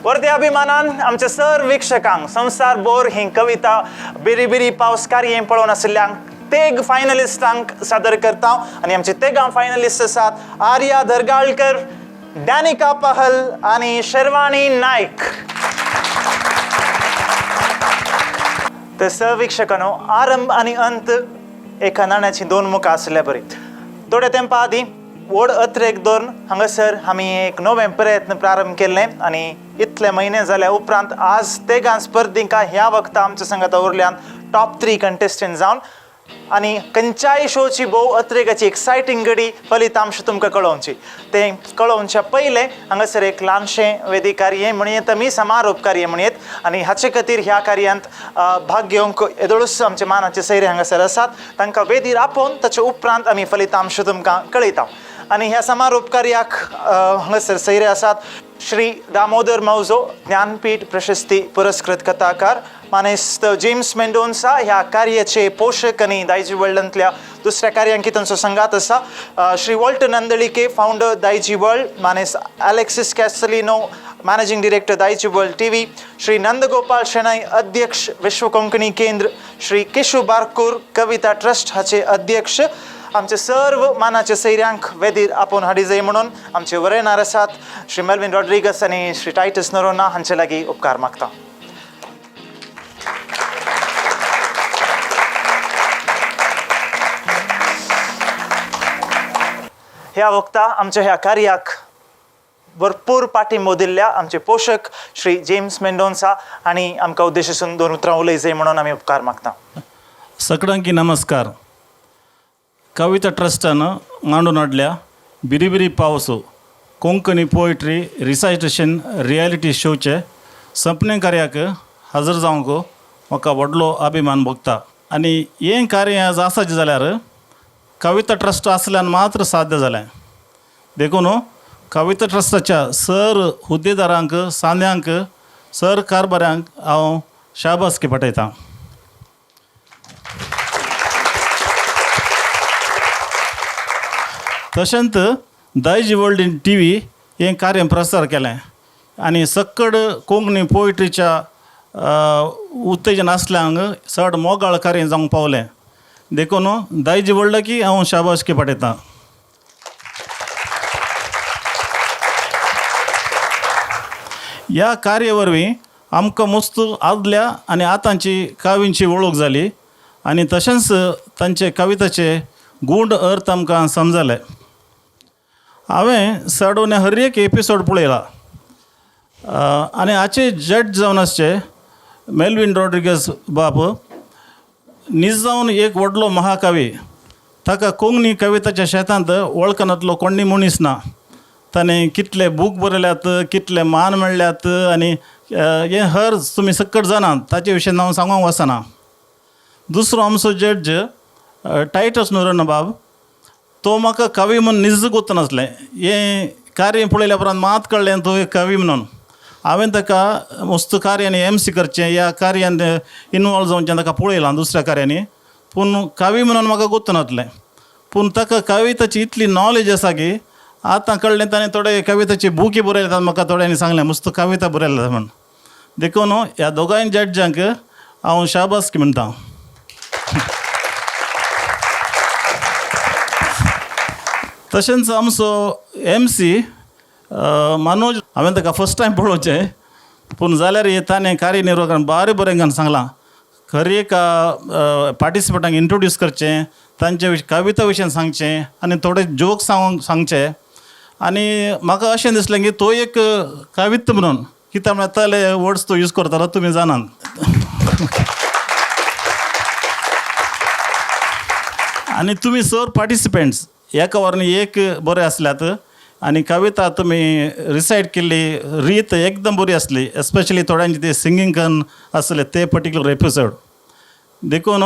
वर्दे अभिमानान आमच्या सर वीक्षकांक संसार बोर ही कविता बिरी बिरी पावस कार्य पळोवन आशिल्ल्यांक तेग फायनलिस्टांक सादर करता आणि आमचे तेगा फायनलिस्ट आसात आर्या दर्गाळकर, डॅनिका पहल आणि शर्वाणी नाईक. तर सहवीक्षकांनो, आरंभ आणि अंत एका नाण्याची दोन मुखां आसल्या बरी. थोड्या तेंपा आदीं व्हड अत्रेक धरून हांगासर आमी एक नवें प्रयत्न प्रारंभ केल्ले आणि इतले म्हयने जाल्या उपरांत आज तेगा स्पर्धींका ह्या वक्ता आमच्या संगता उरल्यान टॉप 3 कंटेस्टंट जावन आणि खंयच्याय शोची भोव अत्रेकाची एक्सायटींग घडी फलितांश तुमकां कळोवची. ते कळोवच्या पयले हांगासर एक ल्हानशें वेदी कार्य म्हणयेत आमी, समारोप कार्य म्हणयेत. आणि हाचे खातीर ह्या कार्यांत भाग घेवंक येदोळूच आमचे मानाचे सैरे हांगासर आसात. तांकां वेदीर आपोवन ताचे उपरांत आमी फलितांश तुमकां कळयता. आणि ह्या समारोप कार्याक हांगासर सैरे आसात श्री दामोदर मौजो, ज्ञानपीठ प्रशस्ती पुरस्कृत कथाकार, मानेस्त जेम्स मेंडोन्सा ह्या कार्याचे पोषक आणि दायजी वर्ल्डांतल्या दुसऱ्या कार्यांकितांचो संघात आसा. Shri Walter Nandalike, founder Daijiworld, मानेस Alexis Castelino, managing director Daijiworld TV, Shri Nandagopal Shenoy, अध्यक्ष विश्व कोंकणी केंद्र, श्री किशू बारकूर कविता ट्रस्ट हाचे अध्यक्ष. आमचे सर्व मानाचे सैऱ्यांक वेदीर आपोवन हाडी जाय म्हणून आमचे वरेणार आसात श्री मेल्विन रॉड्रिगस आणि श्री टायटस नोरोना हांचे लागीं उपकार मागता. ह्या वक्ता आमच्या ह्या कार्याक भरपूर पाठिंबो दिल्ल्या आमचे पोषक श्री जेम्स मेंडोन्सा आणि आमकां उद्देशून 2 उतरां उलय जाय म्हणून आमी उपकार मागता. सगळ्यांकी नमस्कार. कविता ट्रस्टानं मांडून हाडल्या बिरी बिरी पावसो कोंकणी पोएट्री रिसायटेशन रियलिटी शोचे संपणे कार्याक हजर जावंक म्हाका व्हडलो अभिमान भोगता. आनी हें कार्य आज आसाचें जाल्यार कविता ट्रस्ट आसल्यान मात्र साध्य जालें. देखून कविता ट्रस्टाच्या सर हुद्देदारांक, सांद्यांक, सर कारभाऱ्यांक हांव शाबासकी पटयतां. तशेंच दायजी वर्ल्ड इन टीव्ही हें कार्य प्रसार केलें आनी सक्कड कोंकणी पोएट्रीच्या उत्तेजन आसल्यांक चड मोगाळ कार्य जावंक पावलें. देखून दायजी वर्ल्डाकी हांव शाबासकी पटयतां. ह्या कार्या वरवीं आमकां मुस्त आदल्या आनी आतांची कावींची वळख जाली आनी तशेंच तांचे कविताचे गूढ अर्थ आमकां समजले. हांवें सडवने हर एक एपिसोड पळयला आनी हाचे जज जावन आसचे मेल्विन रॉड्रिगस बाब न्हीज जावन एक व्हडलो महाकवी. ताका कोंकणी कविताच्या शेतांत वळखनातलो कोणी मनीस ना. ताणें कितले बूक बरयल्यात, कितले मान मेळ्ळ्यात आनी हें हर तुमी सक्कट जाणात. ताचे विशीं हांव सांगूंक वचना. दुसरो आमचो जज टायटस नोरोना बाब, तो म्हाका कवी म्हणून निज गोत नासलें. हें कार्य पळयल्या उपरांत मात कळ्ळें तो एक कवी म्हणून. हांवें ताका मस्त कार्यांनी MC करचें, ह्या कार्यांत इनवॉल्व जावचें ताका पळयलां दुसऱ्या कार्यांनी, पूण कवी म्हणून म्हाका गोत नासलें. पूण ताका कविताची इतली नॉलेज आसा की आतां कळ्ळें ताणें थोडे कविताची बुकी बरयल्यात. म्हाका थोड्यांनी सांगलें मस्त कविता बरयल्यात म्हणून. देखून ह्या दोगांय जड्जांक हांव शाबासकी म्हणटा. तशेंच आमचो MC मनोज, हांवें ताका फर्स्ट टायम पळोवचें, पूण जाल्यार ताणें कार्यनिर्वाहकान बरें घालून सांगलां. खरी एक पार्टिसिपंटांक इंट्रोड्यूस करचें, तांचे कविता विशयी सांगचें आनी थोडे जोक सांगचे. आनी म्हाका अशें दिसलें की तो एक कविता म्हणून कित्याक म्हळ्यार तले वर्ड्स तो यूज करतालो तुमी जाणात. आनी तुमी सर पार्टिसिपंट्स एका वरांनी एक बरे आसल्यात आनी कविता तुमी रिसायट केल्ली रीत एकदम बरी आसली. एस्पेशली थोड्यांचे ते सिंगींग करून आसले ते पर्टिक्युलर एपिसोड. देखून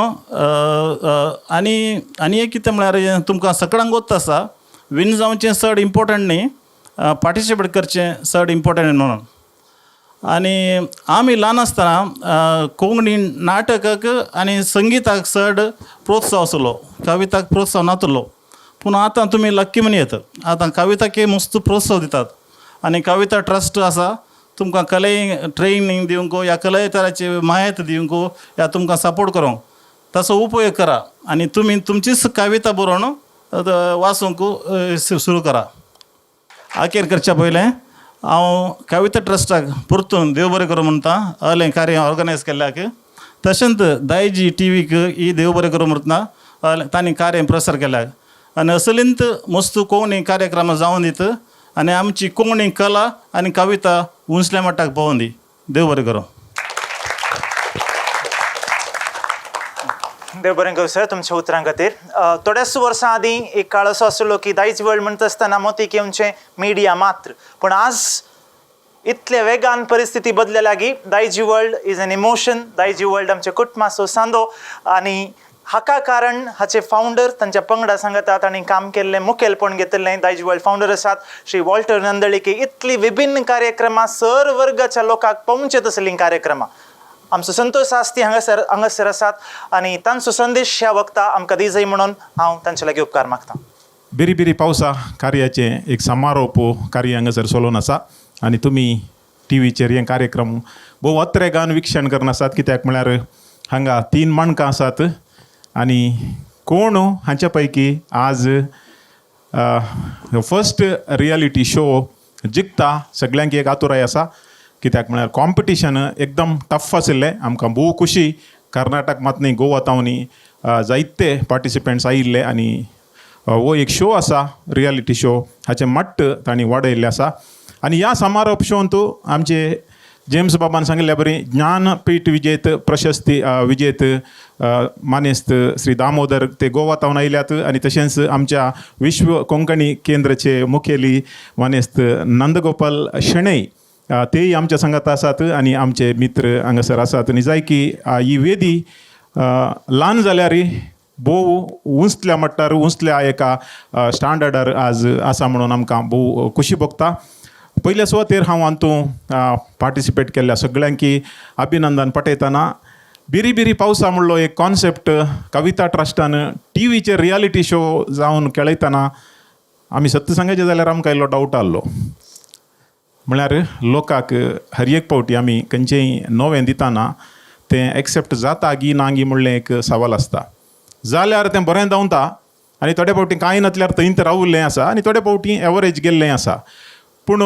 आनी एक कितें म्हळ्यार तुमकां सगळ्यांक गोत आसा विन जावचें चड इम्पोर्टंट न्ही, पार्टिसिपेट करचें चड इम्पोर्टंट म्हणून. आनी आमी ल्हान आसतना कोंकणी नाटकाक आनी संगीताक चड प्रोत्साह आसलो, कविताक प्रोत्साह नासलो. पूण आतां तुमी लक्की म्हणयत, आतां कविताक मस्त प्रोत्साह दितात. आनी कविता ट्रस्ट आसा तुमकां कले ट्रेनिंग दिवंक या कले तराची माहिती दिवंक या तुमकां सपोर्ट करूंक तसो उपयोग करा आनी तुमी तुमचीच कविता बरोवन वाचूंक सुरू करा. आखेर करच्या पयलें हांव कविता ट्रस्टाक परतून देव बरें करूं म्हणटा असलें कार्य ऑर्गनायज केल्ल्याक. तशेंच दायजी टी व्हीक ही देव बरें करूं म्हणटा तांणी कार्य प्रसार केल्याक आनी असलींत मस्त कोंकणी कार्यक्रम जावन दित आनी आमची कोंकणी कला आनी कविता उंचल्या मट्टाक पावोवन दी. देव बरें करूं. देव बरें करूं सर तुमच्या उतरां खातीर. थोड्याच वर्सां आदीं एक काळ असो आशिल्लो की दायज वर्ल्ड म्हणटा आसतना मोतीक येवचें मिडिया मात्र. पण आज इतले वेगान परिस्थिती बदलेल्या की Daijiworld is an emotion. Daijiworld आमचे कुटुंबाचो सांदो आनी हाका कारण हाचे फावंडर तांच्या पंगडा सांगतात आनी काम केल्लें मुखेलपण घेतिल्लें दायजी वर्ल्ड फावंडर आसात श्री वॉल्टर नंदळीके. इतली विभिन्न कार्यक्रमां सर वर्गाच्या लोकांक पावचे तसलीं कार्यक्रमां आमचो संतोष सास्ती हांगासर आसात आनी तांचो संदेश ह्या वक्ता आमकां दी जाय म्हणून हांव तांचे लागीं उपकार मागतां. बिरी बिरी पावसा कार्याचें एक समारोप कार्य हांगासर चलून आसा आनी तुमी टी व्हीचेर हे कार्यक्रम भोव अत्रेगान विक्षण करन आसात. कित्याक म्हळ्यार हांगा 3 माणकां आसात आनी कोण हांच्या पैकी आज फर्स्ट रियलिटी शो जिखता सगळ्यांक एक आतुराय आसा. कित्याक म्हळ्यार कॉम्पिटिशन एकदम टफ आशिल्लें. आमकां भोव खुशी कर्नाटक मात न्ही गोवा तावनी जायते पार्टिसिपंट्स आयिल्ले आनी हो एक शो आसा रियलिटी शो हाचें मट्ट तांणी वाडयल्लें आसा. आनी ह्या समारोप शोंत आमचे जेम्स बाबान सांगिल्ल्या बरी ज्ञानपीठ विजेत प्रशस्ती विजेत मानेस्त श्री दामोदर ते गोवा तावन आयल्यात आनी तशेंच आमच्या विश्व कोंकणी केंद्राचे मुखेली मानेस्त नंदगोपाल शेणै तेय आमच्या सांगात आसात आनी आमचे मित्र हांगासर आसात. आनी जाय की ही वेदी ल्हान जाल्यारय भोव उंचल्या मट्टार उंचल्या एका स्टँडर्डार आज आसा म्हणून आमकां भोव खुशी भोगता. पयल्या सुवातेर हांव हातूंत पार्टिसिपेट केल्ल्या सगळ्यांक अभिनंदन पटयतना बिरी बिरी पावसा म्हणलो एक कॉन्सेप्ट कविता ट्रस्टान टी व्हीचेर रियलिटी शो जावन खेळयतना आमी सत्य सांगचें जाल्यार आमकां इल्लो डावट आसलो. म्हळ्यार लोकांक हर एक फावटी आमी खंयचेंय नवें दितना तें एक्सेप्ट जाता गी ना गी म्हणलें एक सवाल आसता. जाल्यार तें बरें दावता आनी थोडे फावटी कांय नातल्यार थंयच रावुल्लें आसा आनी थोडे फावटी एवरेज गेल्लें आसा. पूण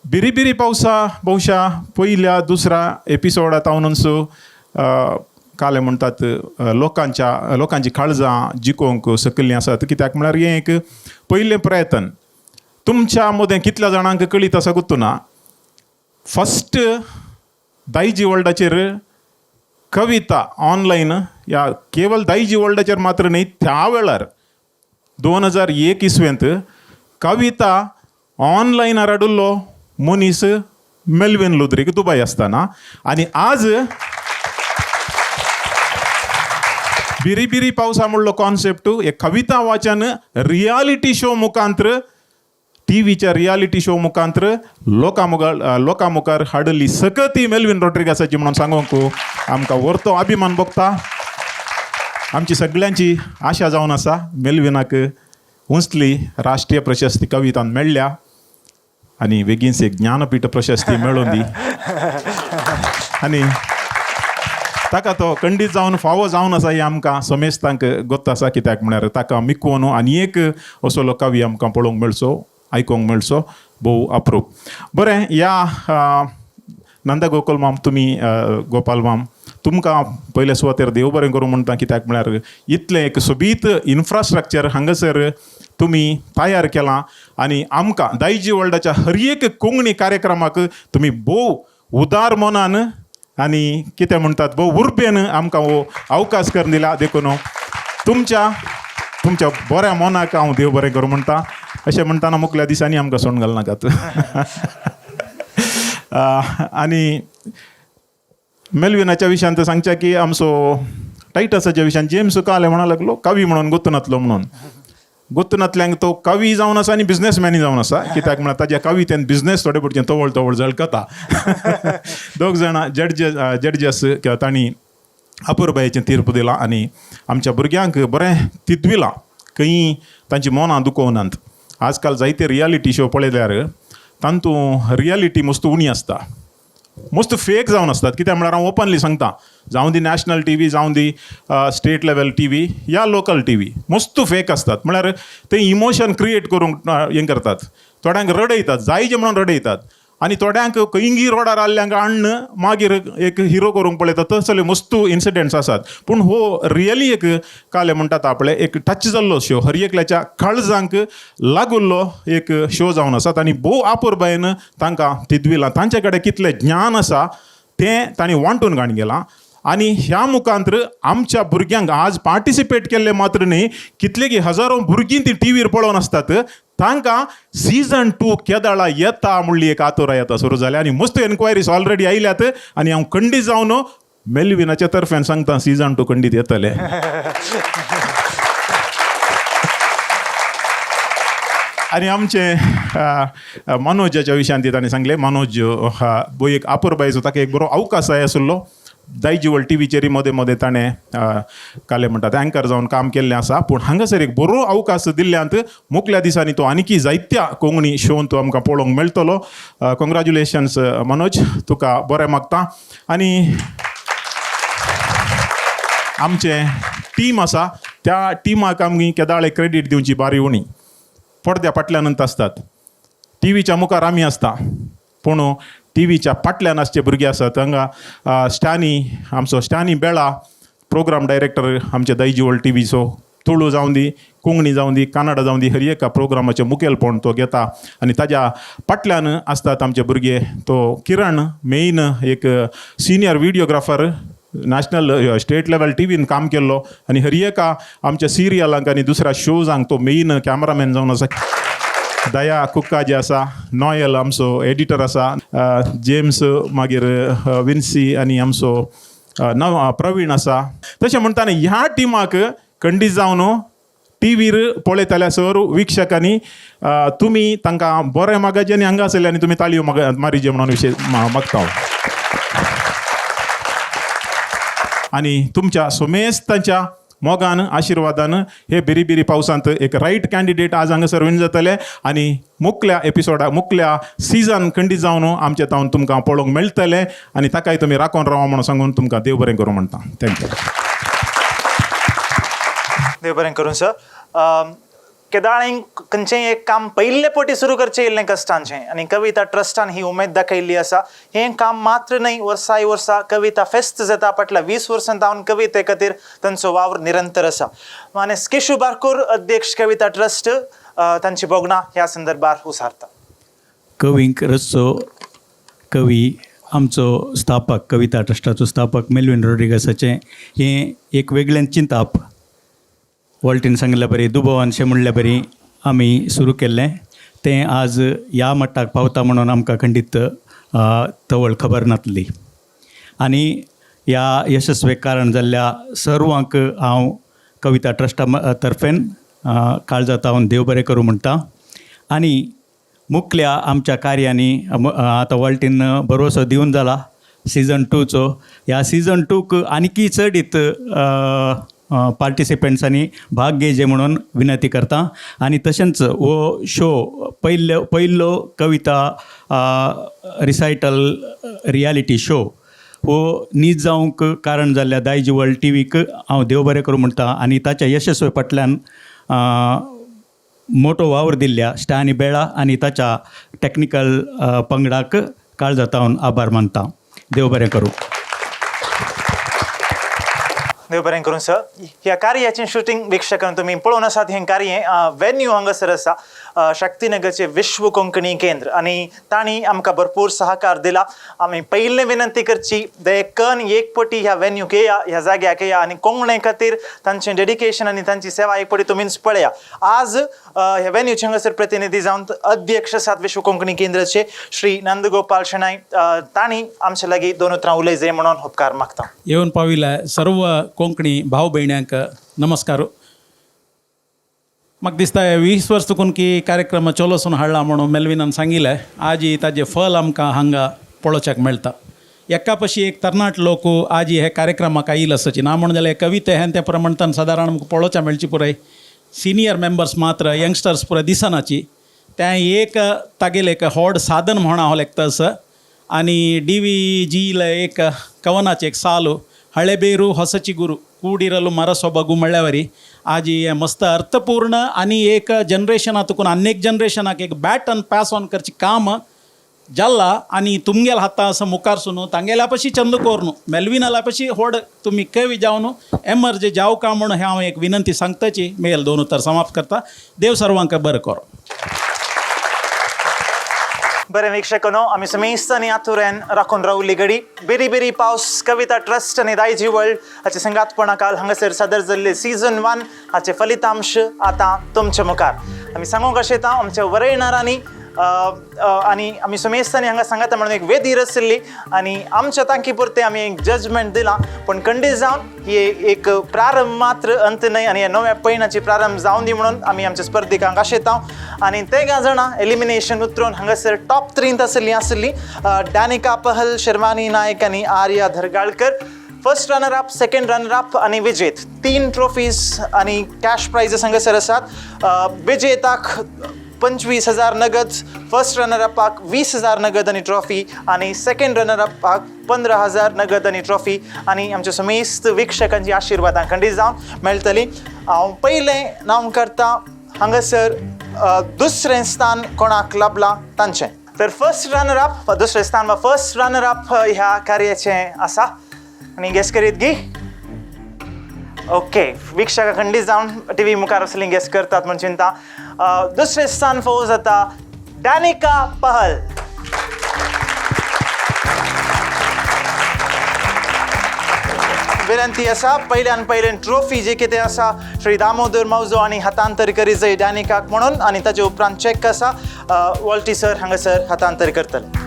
बिरी बिरी पावसा भोवशा पयल्या दुसऱ्या एपिसोडा तावनूच काले म्हणटात लोकांची काळजां जिखोवंक सकयल्लीं आसात. कित्याक म्हळ्यार हें एक पयलें प्रयत्न. तुमच्या मदें कितल्या जाणांक कळीत आसा गुर्तुना फस्ट दायजी वर्ल्डाचेर कविता ऑनलायन या केवळ दायजी वर्ल्डाचेर मात्र न्ही त्या वेळार 2001 इसवेंत कविता ऑनलायनार हाडुल्लो मनीस मेल्विन लुद्रीक दुबय आसतना. आनी आज बिरी बिरी पावसा म्हणलो कॉन्सेप्ट एक कविता वाचन रियालिटी शो मुखांतर टी व्हीच्या रियालिटी शो मुखांतर लोकां मुखार हाडली सकत ही मेल्विन रॉड्रिगसाची म्हणून सांगूंक आमकां व्हरतो अभिमान भोगता. आमची सगळ्यांची आशा जावन आसा मेल्विनाक उंचली राष्ट्रीय प्रशस्ती कवितान मेळ्ळ्या आनी बेगीनच एक ज्ञानपीठ प्रशस्ती मेळोवन दी आनी ताका तो खंडीत जावन फावो जावन आसा ही आमकां समेस्तांक गोत आसा. कित्याक म्हळ्यार ताका मिकोवन आनी एक असलो कवी आमकां पळोवंक मेळचो आयकोंक मेळचो भोव अप्रूप. बरें ह्या नंदा गोकुल माम तुमी गोपाल माम तुमकां पयल्या सुवातेर देव बरें करूं म्हणटा. कित्याक म्हळ्यार इतलें एक सोबीत इन्फ्रास्ट्रक्चर हांगासर तुमी तयार केलां आनी आमकां दायजी वर्ल्डाच्या हर एक कोंकणी कार्यक्रमाक तुमी भोव उदार मनान आनी कितें म्हणटात भोव उर्बेन आमकां हो अवकाश करून दिला. देखून तुमच्या बऱ्या मनाक हांव देव बरें करूं म्हणटा. अशें म्हणटाना मुखल्या दिसांनी आमकां सोंड घालनाकात. आनी मेल्विनाच्या विशयान सांगचें की आमचो टायटसाच्या विशयान जेम्स काले म्हणूंक लागलो कवी म्हणून गुर्तुनातलो म्हणून. गुर्तुनातल्यांक तो कवी जावन आसा आनी बिझनेसमॅनूय जावन आसा. कित्याक म्हळ्यार ताज्या कवितेन बिझनेस थोडे फावटी तवळ झळकता. दोग जाणां जडजस तांणी अपुर्बायेचें तीर्प दिलां आनी आमच्या भुरग्यांक बरें तितविलां. खंय तांची मनां दुखोवनात. आजकाल जायते रियलिटी शो पळयल्यार तांतूं रियलिटी मस्त उणी आसता, मस्त फेक जावन आसतात. कित्याक म्हळ्यार हांव ओपनली सांगता, जावं दी नॅशनल टी व्ही, जावं दी स्टेट लेवल टी व्ही या लोकल टी व्ही, मस्त फेक आसतात. म्हळ्यार ते इमोशन क्रिएट करूंक हें करतात. थोड्यांक रडयतात, जायचे म्हणून रडयतात, आनी थोड्यांक खंयी रोडार आल्ल्यांक हाडून मागीर एक हिरो करूंक पळयतात. तसले मस्तू इन्सिडेंट्स आसात. पूण हो रियली एक काले म्हणटात आपले एक टच जाल्लो शो, हर एकल्याच्या काळजांक लागुल्लो एक शो जावन आसात. आनी भोव आपुरबायेन तांकां तिदविलां. तांचे कडेन कितलें ज्ञान आसा तें तांणी वांटून घाण गेलां. आनी ह्या मुखांतर आमच्या भुरग्यांक आज पार्टिसिपेट केल्ले मात्र न्ही, कितले की हजारो भुरगीं ती टी व्हीर पळोवन आसतात, तांकां सीझन 2 केदाळा येता म्हणली एक आतुराय आतां सुरू जाल्या. आनी मस्त एन्क्वायरीज ऑलरेडी आयल्यात. आनी हांव खंडीत जावन मेल्विनाच्या तर्फेन सांगता सीझन 2 खंडीत येतले. आनी आमचे मनोजाच्या विशयान ती तांणी सांगले, मनोज बोय एक आपुरबायचो, ताका एक बरो अवकाश जाय आशिल्लो. दायजिवळ टी व्हीचेर मदें मदें ताणें काले म्हणटात अँकर जावन काम केल्लें आसा. पूण हांगासर एक बरो अवकाश दिल्ल्यांत मुखल्या दिसांनी तो आनीकी जायत्या कोंकणी शोन तो आमकां पळोवंक मेळटलो. कॉंग्रॅच्युलेशन्स मनोज, तुका बरें मागता. आनी आमचे टीम आसा त्या टिमाक आमी केदाळे क्रेडीट दिवची बारी उणी. पडद्या फाटल्यानंत आसतात, टी व्हीच्या मुखार आमी आसता, पूण टी व्हीच्या फाटल्यान आसचे भुरगे आसात. हांगा आमचो स्टॅनी बेळा, प्रोग्राम डायरेक्टर आमचे दायजिवळ टी व्हीचो, तुळू जावं दी, कोंकणी जावं दी, कन्नड जावं दी, हर एका प्रोग्रामाचें मुखेलपण तो घेता. आनी ताज्या फाटल्यान आसतात आमचे भुरगे. तो किरण मेन एक senior videographer, national state level टी व्हीन काम केल्लो. आनी हर एका आमच्या सिरियलांक आनी दुसऱ्या शोजांक तो मेन कॅमेरामॅन जावन आसा. दया कुक्का जे आसा, नॉयल आमचो एडिटर आसा, जेम्स मागीर विन्सी आनी आमचो प्रवीण आसा. तशें म्हणटाना ह्या टिमाक खंडीत जावन टी व्हीर पळयताल्या सर विक्षकांनी तुमी तांकां बरें मागाचे आनी हांगा आसले आनी तुमी ताळयो मारीचे म्हणून विशय मागता. आनी तुमच्या सोमेस्तांच्या मोगान आशिर्वादान हे बिरी बिरी पावसांत एक रायट कॅन्डिडेट आज हांगासर विन जातले. आनी मुखल्या एपिसोडाक मुखल्या सिजन खंडीत जावन आमचे तावन तुमकां पळोवंक मेळटले. आनी ताकाय तुमी राखून रावा म्हणून सांगून तुमकां देव बरें करूं म्हणटा. थँक्यू. देव बरें करूं सर. केदाळेंक खंयचेंय एक काम पयले फावटी सुरू करचें इल्लें कश्टांचें आनी कविता ट्रस्टान ही उमेद दाखयल्ली आसा. हें काम मात्र न्हय, वर्सा कविता फेस्त जाता फाटल्या 20 वर्सां जावन कविते खातीर तांचो वावर निरंतर आसा. आनी केशू बारकर अध्यक्ष कविता ट्रस्ट तांची बोगणां ह्या संदर्भार उसारता. कवींक रचचो कवी आमचो स्थापक, कविता ट्रस्टाचो स्थापक मेल्विन रॉड्रिगसाचें हें एक वेगळें चिंताप. वॉल्टीन सांगल्या बरी, दुबोवानशें म्हणल्या बरी आमी सुरू केल्लें तें आज ह्या मट्टाक पावता म्हणून आमकां खंडीत तवळ खबर नासली. आनी ह्या यशस्वेक कारण जाल्ल्या सर्वांक हांव कविता ट्रस्टा तर्फेन काळजांत हांव देव बरें करूं म्हणटा. आनी मुखल्या आमच्या कार्यांनी आतां वॉल्टीन भरवसो दिवन जाला सीझन 2चो. ह्या सीझन 2क आनीकी चडीत पार्टिसिपंट्सांनी भाग घेवचे म्हणून विनंती करता. आनी तशेंच हो शो पयल्लो कविता रिसायटल रियालिटी शो हो नीज जावंक कारण जाल्ल्या दायजिवळ टी व्हीक हांव देव बरें करूं म्हणटा. आनी ताच्या यशस्वे फाटल्यान मोठो वावर दिल्ल्या स्टॅनी बेळा आनी ताच्या टॅक्निकल पंगडाक काळजांत हांव आभार मानता. देव बरें करूं. देव बरें करूं सर. ह्या कार्याचें शुटींग वीक्षकांक तुमी पळोवन आसात. हें कार्य वेन्यू हांगासर आसा शक्तीनगरचे विश्व कोंकणी केंद्र आनी तांणी आमकां भरपूर सहकार दिला. आमी पयलें विनंती करची दयेकन एक पटी ह्या वेन्यूक येया, ह्या जाग्याक येया आनी कोंकणी खातीर तांचें डेडिकेशन आनी तांची सेवा एक पटी तुमीच पळया. आज ह्या वेन्यूचे हांगासर प्रतिनिधी जावन अध्यक्ष आसात विश्व कोंकणी केंद्राचे श्री नंदगोपाल शेणाय. तांणी आमचे लागीं 2 उतरां उलयचे म्हणून उपकार मागता. येवन पाविल्ल्या सर्व कोंकणी भाव भयण्यांक नमस्कार. म्हाका दिसता 20 वर्स चुकून की कार्यक्रम चलोसून हाडला म्हणून मेल्विनान सांगिल्लें. आजी ताजें फल आमकां हांगा पळोवच्याक मेळटा. एका पशी एक तरणाट लोक आजी हे कार्यक्रमाक आयिल्ले आसची ना म्हणून जाल्यार कविते हें त्या प्रमाणान सादारण आमकां पळोवच्या मेळची पुराय. सिनियर मेंबर्स मात्र यंगस्टर्स पुराय दिसनाची. त्या एक तागेले एक व्हड साधन म्हणा हो तसं आणि DVGला एक ಕವನಾಚೆ एक ಸಾಲು ಹಳೆಬೇರು ಹೊಸಚಿಗುರು ಕೂಡಿರಲು ಮರಸೊಬಗು ಮಳೆವರಿ आज ही मस्त अर्थपूर्ण आणि एक जनरेशन तुकून अनेक जनरेशनाक एक बॅटन पॅस ऑन करची काम जाल्ला आणि तुमगेल हाता असं मुखारसून तांगेल्या पशी चंद कोरनु मेलविनाला पशी होड तुम्ही कवी जावनु एमर जे जाव का म्हणून ह्या एक विनंती सांगताची मेल दोन उत्तर समाप्त करता देव सर्वांक बरं करो. बरे वीक्षकांनो आम्ही समेस्तनी आतुरेन राखून रावली घडी बेरी बेरी पावस कविता ट्रस्ट आणि दायजी वर्ल्ड हाचे संगातपणा काल हांगासर सादर जाल्ले सीझन 1 हाचे फलितांश आता तुमच्या मुखार आम्ही सांगूंक आशेता आमच्या वरयणारांनी आणि आम्ही समेस्तनी हांगा सांगता म्हणून एक वेदीर आसली आणि आमच्या तांकी पुरते आम्ही एक जजमेंट दिला पण खंडीत जावन ही एक प्रारंभ मात्र अंत नाही आणि नव्या पैनाची प्रारंभ जावन दी म्हणून आम्ही आमच्या स्पर्धिकांक आशेता आणि ते गा जाणां एलिमिनेशन उतरून हांगासर टॉप 3 आसली डॅनिका पहल, शर्वानी नायक आणि Arya Dhargalkar. First runner up, second runner up आणि विजेत 3 ट्रॉफीज आणि कॅश प्राइजेस हांगासर आसात. विजेताक 25,000 नगद, फर्स्ट रनर अपाक 20,000 नगद आणि ट्रॉफी आणि सेकंड रनर अपाक 15,000 नगद आणि ट्रॉफी आणि आमच्या समेस्त वीक्षकांची आशिर्वादां खंडीत जावन मेळटली. हांव पयलें नांव करता हांगासर दुसरें स्थान कोणाक लाभलां तांचें. तर फर्स्ट रनर अप दुसरें स्थान वा फर्स्ट रनर अप ह्या कार्याचें आसा आणि गेस करीत गी. ओके, वीक्षका खंडीत जावन TV मुखार असली गेस करतात म्हण चिंता. दुसरें स्थान फावो जाता डॅनिका पहल. विनंती आसा पयल्यान पयलें ट्रॉफी जी कितें आसा श्री दामोदर मौजो आणि हस्तांतर करी जाय डॅनिकाक म्हणून आणि ताचे उपरांत चॅक आसा वॉल्टी सर हांगासर हस्तांतर करतले.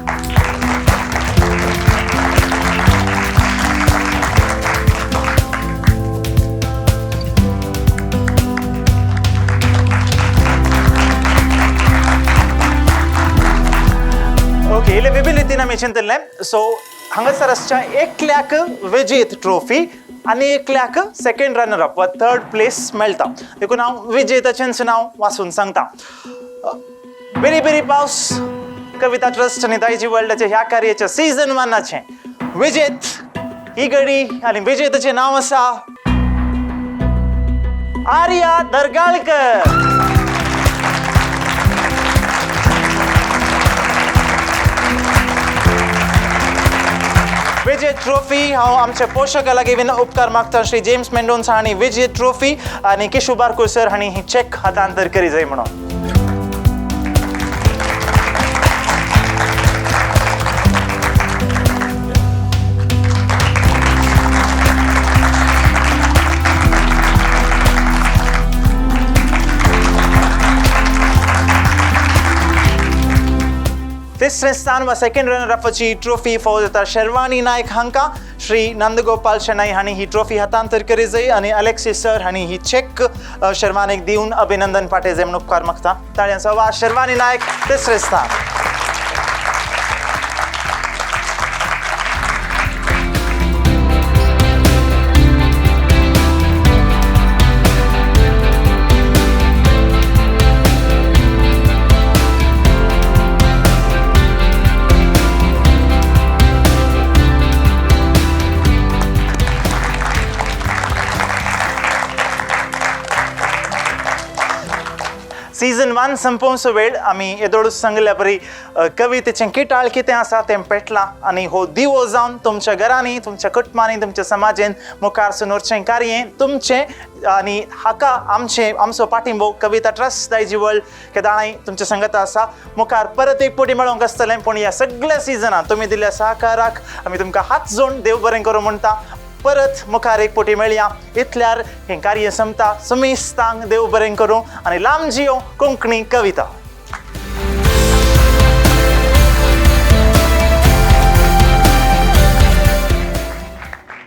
ओके, इले विभिन्नतेन आमी चिंतलें. सो हांगासर आसच्या एकल्याक विजेत ट्रॉफी आणि एकल्याक सेकंड रनर अप वा थर्ड प्लेस मेळटा. देखून हांव विजेताचेंच नांव वाचून सांगता. बेरी बेरी पावस कविता ट्रस्ट आणि दायजी वर्ल्डाचे ह्या कार्याच्या सीझन 1 विजेत ही घडी आणि विजेताचे नाव आसा आर्या धरगाळकर. विजय ट्रॉफी हांव आमच्या पोषका लागीं विन उपकार मागता श्री जेम्स मेंडोन्स हांणी विजय ट्रॉफी आनी किशू बारको सर हांणी ही चॅक हस्तांतर करी जाय म्हणून. तिसरें स्थान वा सेकंड रनर अपची ट्रॉफी फावो जाता शर्वानी नायक हांकां. श्री नंदगोपाल शेनाई हांणी ही ट्रॉफी हस्तांतर करी जाय आनी अलेक्सिस सर हांणी ही चॅक शर्वानीक दिवन अभिनंदन पाठय जाय म्हणून उपकार मागता. ताळयांचो आवाज शर्वानी नायक तिसरें स्थान. सीझन 1 संपोवचो वेळ आमी येदोळूच सांगल्या परी कवितेचें किटाळ कितें आसा तें पेटलां आनी हो दिवो जावन तुमच्या घरांनी, तुमच्या कुटुंबांनी, तुमच्या समाजेन मुखार सुनोरचें कार्य तुमचें आनी हाका आमचो पाठिंबो कविता ट्रस्ट दायजी वर्ल्ड केदाळांय तुमच्या संगत आसा. मुखार परत एक पोटी मेळोंक आसतलें पूण ह्या सगळ्या सिजनात तुमी दिल्ल्या सहकाराक आमी तुमकां हात जोडून देव बरें करूं म्हणटा. परत मुखार एक पोटी मेळया इतल्यार हें कार्य संपता. समेस्तांक देव बरें करूं आनी लांब जियो कोंकणी कविता.